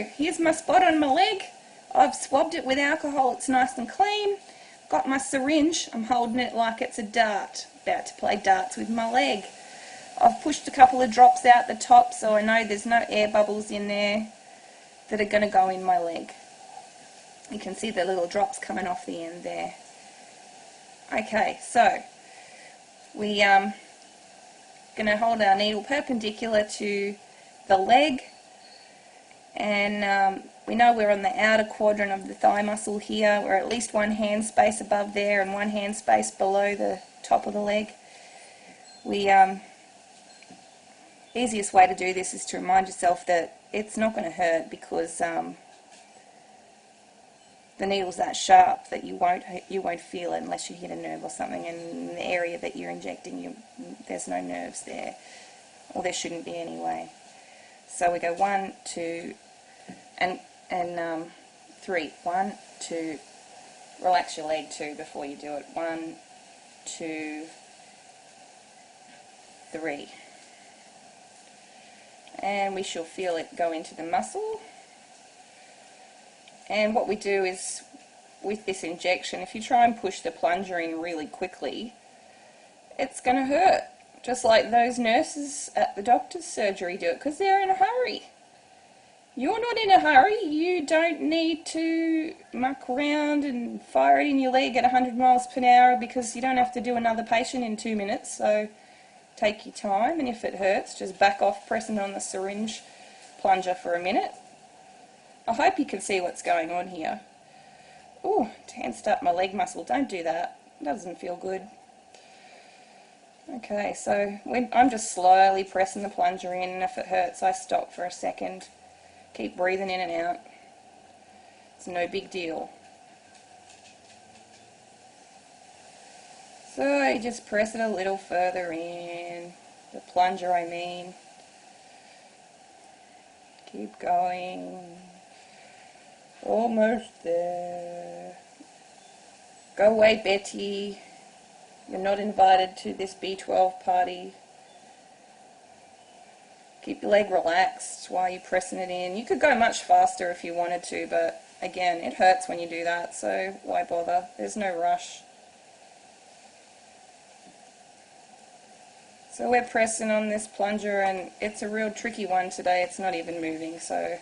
here's my spot on my leg. I've swabbed it with alcohol, it's nice and clean. Got my syringe, I'm holding it like it's a dart, about to play darts with my leg. I've pushed a couple of drops out the top so I know there's no air bubbles in there that are going to go in my leg. You can see the little drops coming off the end there. Okay, so we going to hold our needle perpendicular to the leg, and we know we're on the outer quadrant of the thigh muscle here. We're at least one hand space above there and one hand space below the top of the leg. Easiest way to do this is to remind yourself that it's not going to hurt because the needle's that sharp that you won't feel it unless you hit a nerve or something, and in the area that you're injecting, there's no nerves there, or there shouldn't be anyway. So we go 1, 2, and 3. 1, 2. Relax your leg too before you do it. 1, 2, 3. And we shall feel it go into the muscle. And what we do is, with this injection, if you try and push the plunger in really quickly, it's going to hurt. Just like those nurses at the doctor's surgery do it, because they're in a hurry. You're not in a hurry. You don't need to muck around and fire it in your leg at 100 miles per hour because you don't have to do another patient in 2 minutes. So take your time, and if it hurts, just back off pressing on the syringe plunger for a minute. I hope you can see what's going on here. Ooh, tensed up my leg muscle. Don't do that. It doesn't feel good. Okay, so I'm just slowly pressing the plunger in, and if it hurts I stop for a second. Keep breathing in and out. It's no big deal. So you just press it a little further in. The plunger, I mean. Keep going. Almost there. Go away, Betty. You're not invited to this B12 party. Keep your leg relaxed while you're pressing it in. You could go much faster if you wanted to, but again, it hurts when you do that, so why bother? There's no rush. So we're pressing on this plunger, and it's a real tricky one today. It's not even moving, so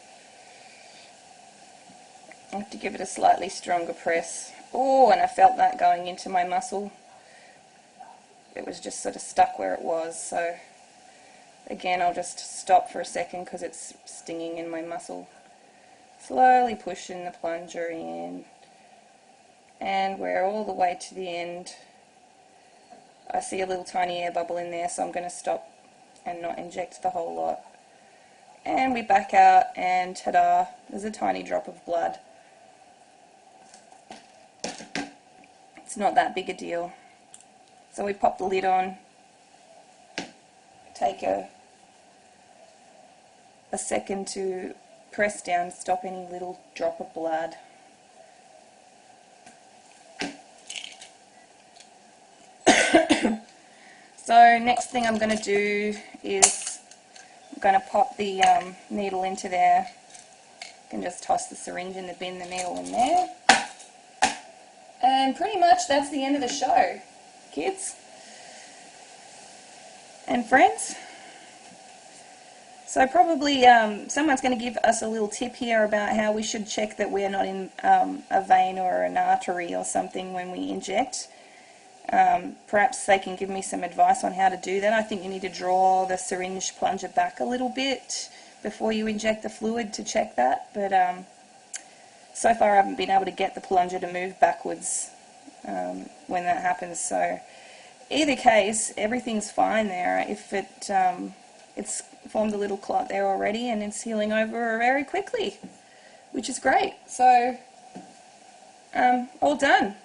I have to give it a slightly stronger press. Oh, and I felt that going into my muscle. It was just sort of stuck where it was, so again I'll just stop for a second because it's stinging in my muscle. Slowly pushing the plunger in, and we're all the way to the end. I see a little tiny air bubble in there, so I'm going to stop and not inject the whole lot. And we back out, and ta-da, there's a tiny drop of blood. It's not that big a deal. So we pop the lid on, take a second to press down to stop any little drop of blood. So next thing I'm going to do is I'm going to pop the needle into there. You can just toss the syringe in the bin, the needle in there. And pretty much that's the end of the show, kids and friends. So probably someone's going to give us a little tip here about how we should check that we're not in a vein or an artery or something when we inject. Perhaps they can give me some advice on how to do that. I think you need to draw the syringe plunger back a little bit before you inject the fluid to check that, but so far I haven't been able to get the plunger to move backwards when that happens. So either case, everything's fine there. If it's formed a little clot there already, and it's healing over very quickly, which is great. So all done.